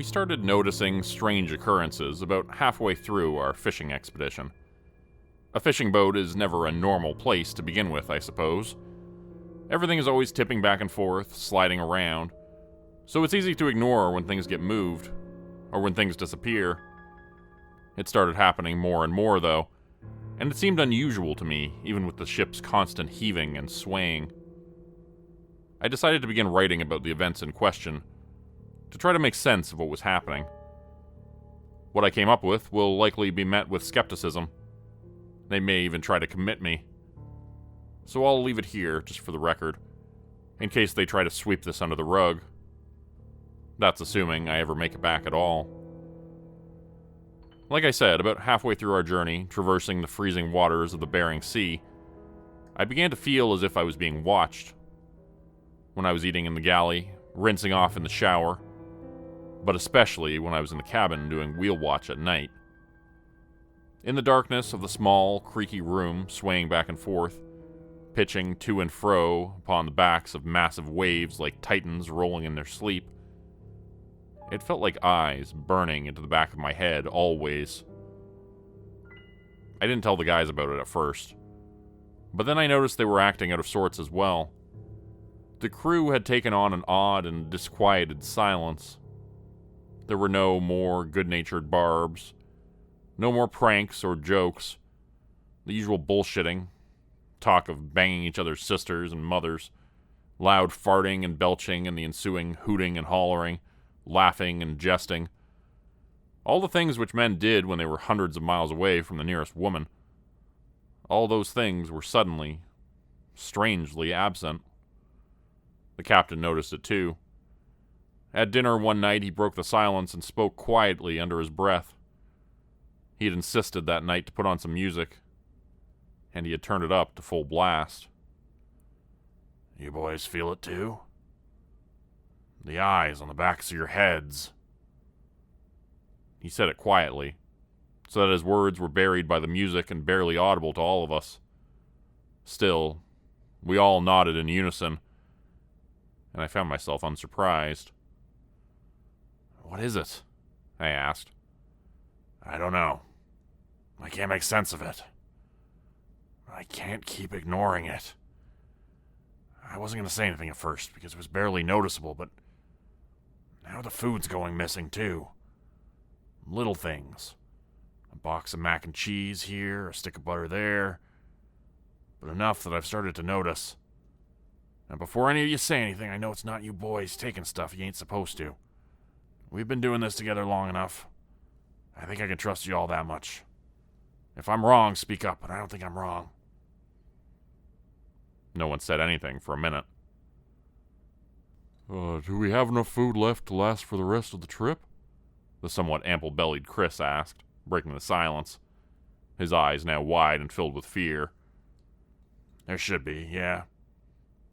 we started noticing strange occurrences about halfway through our fishing expedition. A fishing boat is never a normal place to begin with, I suppose. Everything is always tipping back and forth, sliding around, so it's easy to ignore when things get moved, or when things disappear. It started happening more and more, though, and it seemed unusual to me, even with the ship's constant heaving and swaying. I decided to begin writing about the events in question, to try to make sense of what was happening. What I came up with will likely be met with skepticism. They may even try to commit me. So I'll leave it here, just for the record, in case they try to sweep this under the rug. That's assuming I ever make it back at all. Like I said, about halfway through our journey, traversing the freezing waters of the Bering Sea, I began to feel as if I was being watched. When I was eating in the galley, rinsing off in the shower, but especially when I was in the cabin doing wheel watch at night. In the darkness of the small, creaky room, swaying back and forth, pitching to and fro upon the backs of massive waves like titans rolling in their sleep, it felt like eyes burning into the back of my head always. I didn't tell the guys about it at first, but then I noticed they were acting out of sorts as well. The crew had taken on an odd and disquieted silence. There were no more good-natured barbs, no more pranks or jokes, the usual bullshitting, talk of banging each other's sisters and mothers, loud farting and belching and the ensuing hooting and hollering, laughing and jesting. All the things which men did when they were hundreds of miles away from the nearest woman. All those things were suddenly, strangely absent. The captain noticed it too. At dinner one night, he broke the silence and spoke quietly under his breath. He had insisted that night to put on some music, and he had turned it up to full blast. "You boys feel it too? The eyes on the backs of your heads." He said it quietly, so that his words were buried by the music and barely audible to all of us. Still, we all nodded in unison, and I found myself unsurprised. "What is it?" I asked. "I don't know. I can't make sense of it. I can't keep ignoring it. I wasn't going to say anything at first because it was barely noticeable, but now the food's going missing too. Little things. A box of mac and cheese here, a stick of butter there, but enough that I've started to notice. And before any of you say anything, I know it's not you boys taking stuff you ain't supposed to. We've been doing this together long enough. I think I can trust you all that much. If I'm wrong, speak up, but I don't think I'm wrong." No one said anything for a minute. Do we have enough food left to last for the rest of the trip?" the somewhat ample-bellied Chris asked, breaking the silence, his eyes now wide and filled with fear. "There should be, yeah.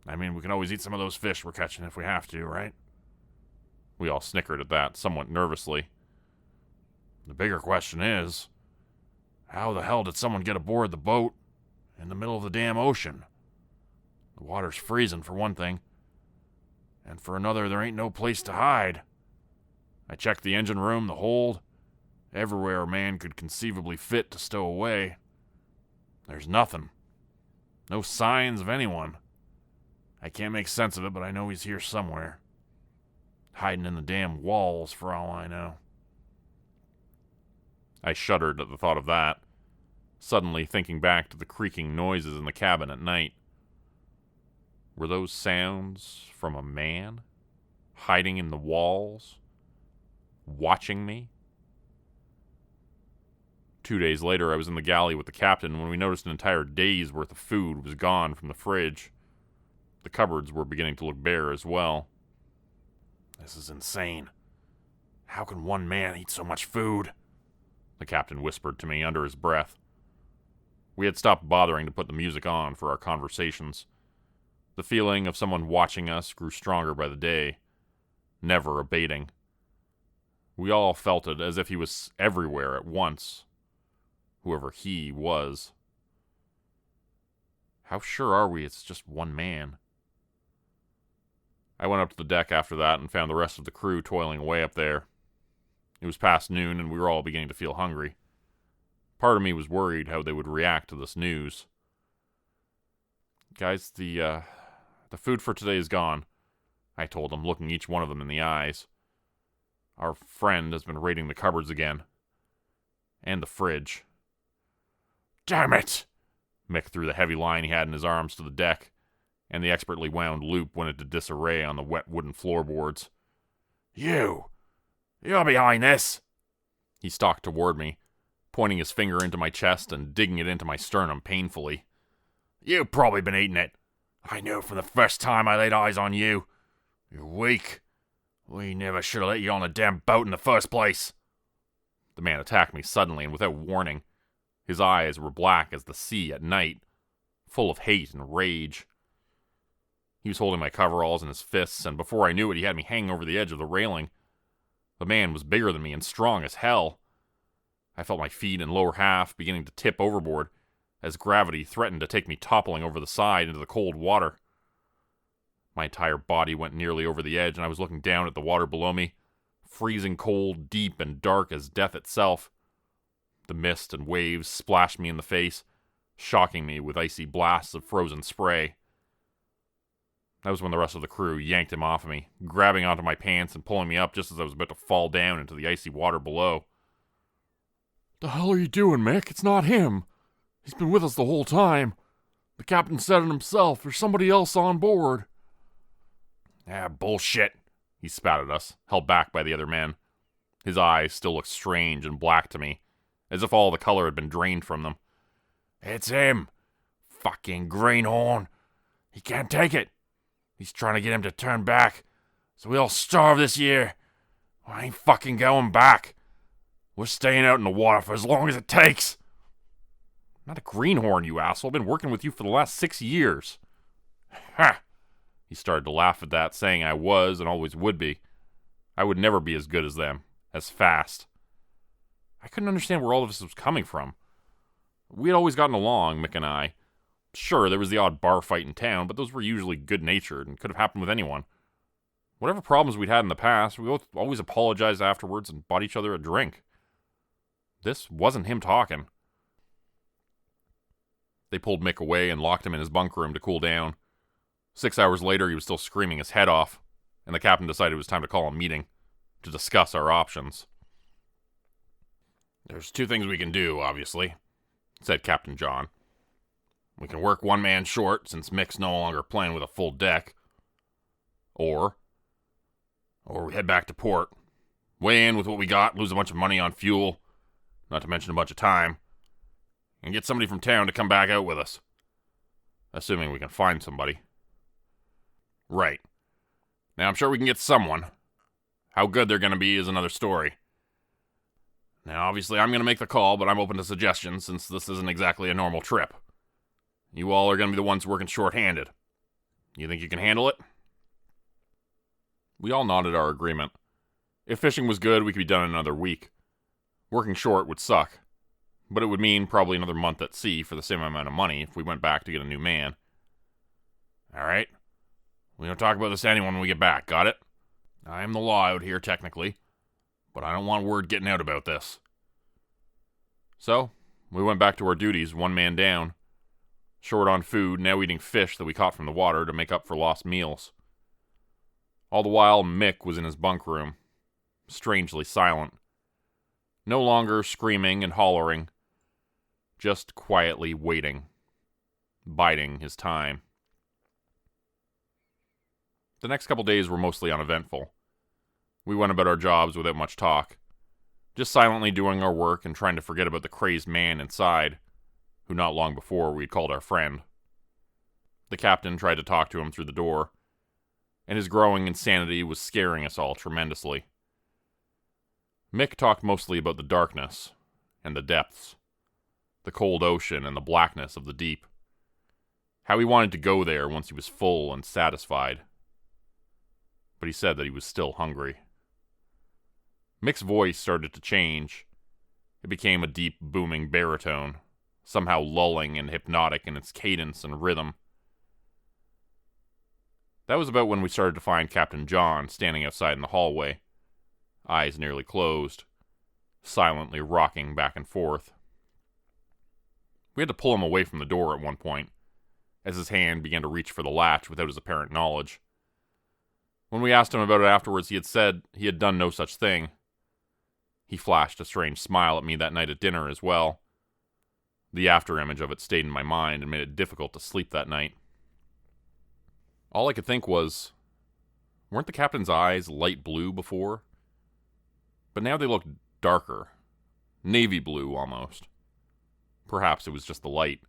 I mean, we can always eat some of those fish we're catching if we have to, right?" We all snickered at that, somewhat nervously. "The bigger question is, how the hell did someone get aboard the boat in the middle of the damn ocean? The water's freezing, for one thing. And for another, there ain't no place to hide. I checked the engine room, the hold, everywhere a man could conceivably fit to stow away. There's nothing. No signs of anyone. I can't make sense of it, but I know he's here somewhere. Hiding in the damn walls, for all I know." I shuddered at the thought of that, suddenly thinking back to the creaking noises in the cabin at night. Were those sounds from a man, hiding in the walls, watching me? 2 days later, I was in the galley with the captain when we noticed an entire day's worth of food was gone from the fridge. The cupboards were beginning to look bare as well. "This is insane. How can one man eat so much food?" the captain whispered to me under his breath. We had stopped bothering to put the music on for our conversations. The feeling of someone watching us grew stronger by the day, never abating. We all felt it as if he was everywhere at once, whoever he was. How sure are we it's just one man? I went up to the deck after that and found the rest of the crew toiling away up there, It was past noon, and we were all beginning to feel hungry. Part of me was worried how they would react to this news. Guys, the food for today is gone, I told them, looking each one of them in the eyes. Our friend has been raiding the cupboards again. And the fridge. Damn it! Mick threw the heavy line he had in his arms to the deck, and the expertly wound loop went into disarray on the wet wooden floorboards. You're behind this! He stalked toward me, pointing his finger into my chest and digging it into my sternum painfully. You've probably been eating it. I knew from the first time I laid eyes on you. You're weak. We never should have let you on the damn boat in the first place. The man attacked me suddenly and without warning. His eyes were black as the sea at night, full of hate and rage. He was holding my coveralls in his fists, and before I knew it, he had me hanging over the edge of the railing. The man was bigger than me and strong as hell. I felt my feet and lower half beginning to tip overboard as gravity threatened to take me toppling over the side into the cold water. My entire body went nearly over the edge, and I was looking down at the water below me, freezing cold, deep, and dark as death itself. The mist and waves splashed me in the face, shocking me with icy blasts of frozen spray. That was when the rest of the crew yanked him off of me, grabbing onto my pants and pulling me up just as I was about to fall down into the icy water below. The hell are you doing, Mick? It's not him. He's been with us the whole time. The captain said it himself. There's somebody else on board. Bullshit, he spat at us, held back by the other men. His eyes still looked strange and black to me, as if all the color had been drained from them. It's him. Fucking greenhorn. He can't take it. He's trying to get him to turn back, so we all starve this year. I ain't fucking going back. We're staying out in the water for as long as it takes. I'm not a greenhorn, you asshole. I've been working with you for the last 6 years. Ha! He started to laugh at that, saying I was and always would be. I would never be as good as them, as fast. I couldn't understand where all of this was coming from. We had always gotten along, Mick and I. Sure, there was the odd bar fight in town, but those were usually good-natured and could have happened with anyone. Whatever problems we'd had in the past, we both always apologized afterwards and bought each other a drink. This wasn't him talking. They pulled Mick away and locked him in his bunk room to cool down. 6 hours later, he was still screaming his head off, and the captain decided it was time to call a meeting to discuss our options. There's 2 things we can do, obviously, said Captain John. We can work one man short, since Mick's no longer playing with a full deck. Or we head back to port, weigh in with what we got, lose a bunch of money on fuel, not to mention a bunch of time, and get somebody from town to come back out with us. Assuming we can find somebody. Right. Now, I'm sure we can get someone. How good they're going to be is another story. Now, obviously, I'm going to make the call, but I'm open to suggestions since this isn't exactly a normal trip. You all are going to be the ones working short-handed. You think you can handle it? We all nodded our agreement. If fishing was good, we could be done in another week. Working short would suck, but it would mean probably another month at sea for the same amount of money if we went back to get a new man. All right. We don't talk about this to anyone when we get back, got it? I am the law out here, technically, but I don't want word getting out about this. So, we went back to our duties, one man down. Short on food, now eating fish that we caught from the water to make up for lost meals. All the while, Mick was in his bunk room, strangely silent. No longer screaming and hollering, just quietly waiting, biding his time. The next couple days were mostly uneventful. We went about our jobs without much talk, just silently doing our work and trying to forget about the crazed man inside, who not long before we had called our friend. The captain tried to talk to him through the door, and his growing insanity was scaring us all tremendously. Mick talked mostly about the darkness and the depths, the cold ocean and the blackness of the deep, how he wanted to go there once he was full and satisfied. But he said that he was still hungry. Mick's voice started to change. It became a deep, booming baritone, somehow lulling and hypnotic in its cadence and rhythm. That was about when we started to find Captain John standing outside in the hallway, eyes nearly closed, silently rocking back and forth. We had to pull him away from the door at one point, as his hand began to reach for the latch without his apparent knowledge. When we asked him about it afterwards, he had said he had done no such thing. He flashed a strange smile at me that night at dinner as well. The after-image of it stayed in my mind and made it difficult to sleep that night. All I could think was, weren't the captain's eyes light blue before? But now they looked darker, navy blue almost. Perhaps it was just the light.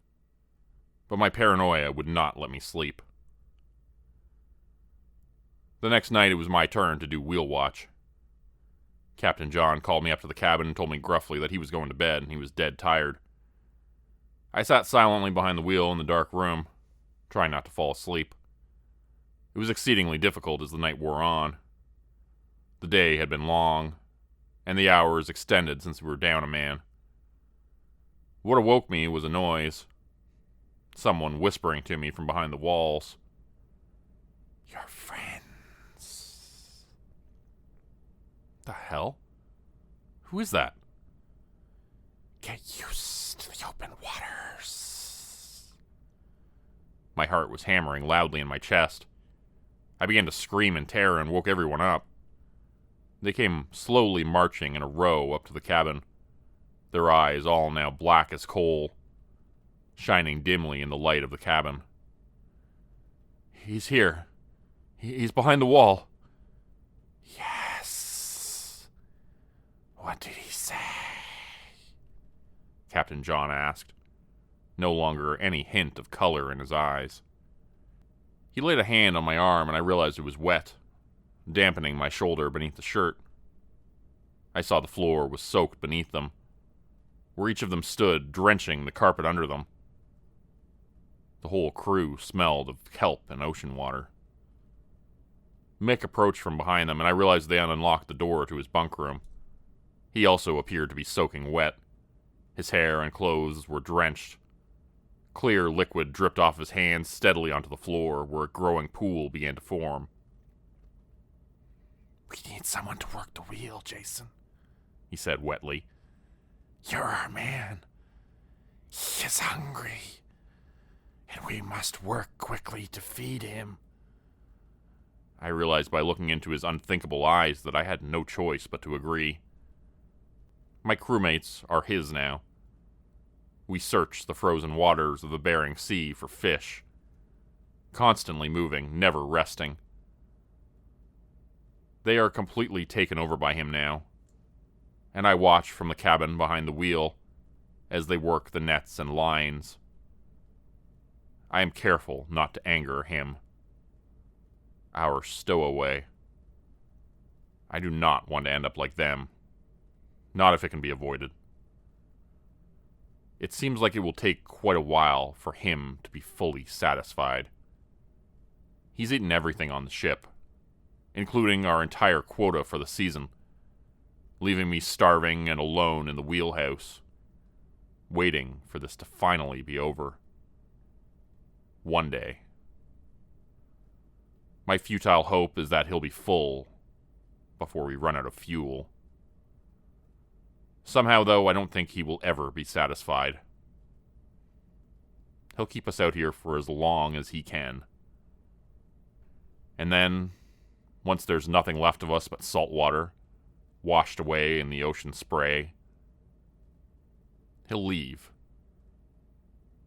But my paranoia would not let me sleep. The next night it was my turn to do wheel watch. Captain John called me up to the cabin and told me gruffly that he was going to bed and he was dead tired. I sat silently behind the wheel in the dark room, trying not to fall asleep. It was exceedingly difficult as the night wore on. The day had been long, and the hours extended since we were down a man. What awoke me was a noise. Someone whispering to me from behind the walls. "Your friends." The hell? Who is that? "Get used to the open waters." My heart was hammering loudly in my chest. I began to scream in terror and woke everyone up. They came slowly marching in a row up to the cabin, their eyes all now black as coal, shining dimly in the light of the cabin. "He's here. He's behind the wall." "Yes. What did he say?" Captain John asked, no longer any hint of color in his eyes. He laid a hand on my arm and I realized it was wet, dampening my shoulder beneath the shirt. I saw the floor was soaked beneath them, where each of them stood, drenching the carpet under them. The whole crew smelled of kelp and ocean water. Mick approached from behind them, and I realized they had unlocked the door to his bunk room. He also appeared to be soaking wet. His hair and clothes were drenched. Clear liquid dripped off his hands steadily onto the floor, where a growing pool began to form. "We need someone to work the wheel, Jason," he said wetly. "You're our man. He is hungry, and we must work quickly to feed him." I realized by looking into his unthinkable eyes that I had no choice but to agree. My crewmates are his now. We search the frozen waters of the Bering Sea for fish, constantly moving, never resting. They are completely taken over by him now, and I watch from the cabin behind the wheel as they work the nets and lines. I am careful not to anger him. Our stowaway. I do not want to end up like them. Not if it can be avoided. It seems like it will take quite a while for him to be fully satisfied. He's eaten everything on the ship, including our entire quota for the season, leaving me starving and alone in the wheelhouse, waiting for this to finally be over. One day. My futile hope is that he'll be full before we run out of fuel. Somehow, though, I don't think he will ever be satisfied. He'll keep us out here for as long as he can. And then, once there's nothing left of us but salt water, washed away in the ocean spray, he'll leave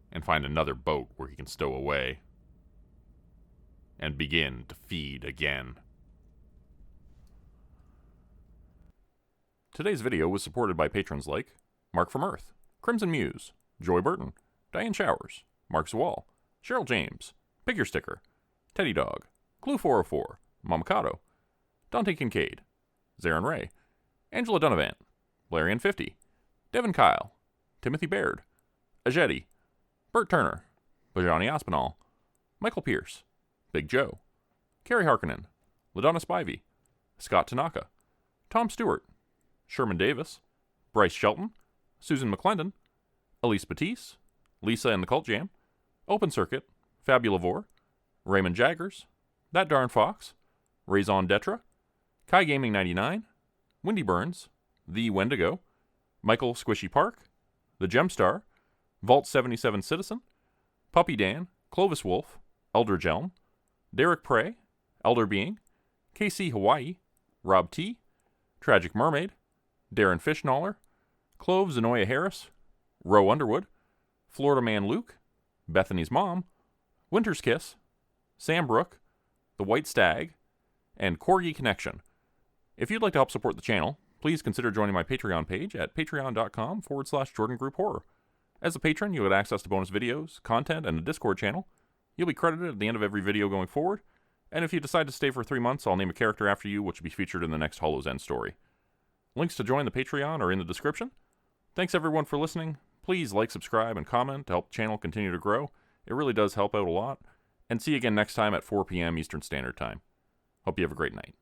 and find another boat where he can stow away and begin to feed again. Today's video was supported by patrons like Mark from Earth, Crimson Muse, Joy Burton, Diane Showers, Mark Zawal, Cheryl James, Pick Your Sticker, Teddy Dog, Glue404, Mamakato, Dante Kincaid, Zarin Ray, Angela Donovan, Larian50, Devin Kyle, Timothy Baird, Ajeti, Bert Turner, Bajani Aspinall, Michael Pierce, Big Joe, Carrie Harkonnen, LaDonna Spivey, Scott Tanaka, Tom Stewart, Sherman Davis, Bryce Shelton, Susan McClendon, Elise Batiste, Lisa and the Cult Jam, Open Circuit, Fabulavore, Raymond Jaggers, That Darn Fox, Raison Detra, Kai Gaming 99, Windy Burns, The Wendigo, Michael Squishy Park, The Gemstar, Vault 77 Citizen, Puppy Dan, Clovis Wolf, Eldridge Elm, Derek Prey, Elder Being, KC Hawaii, Rob T, Tragic Mermaid, Darren Fishnaller, Clove Zenoya Harris, Roe Underwood, Florida Man Luke, Bethany's Mom, Winter's Kiss, Sam Brook, The White Stag, and Corgi Connection. If you'd like to help support the channel, please consider joining my Patreon page at patreon.com/Jordan Group Horror. As a patron, you'll get access to bonus videos, content, and a Discord channel. You'll be credited at the end of every video going forward, and if you decide to stay for 3 months, I'll name a character after you, which will be featured in the next Hollow's End story. Links to join the Patreon are in the description. Thanks everyone for listening. Please like, subscribe, and comment to help the channel continue to grow. It really does help out a lot. And see you again next time at 4 p.m. Eastern Standard Time. Hope you have a great night.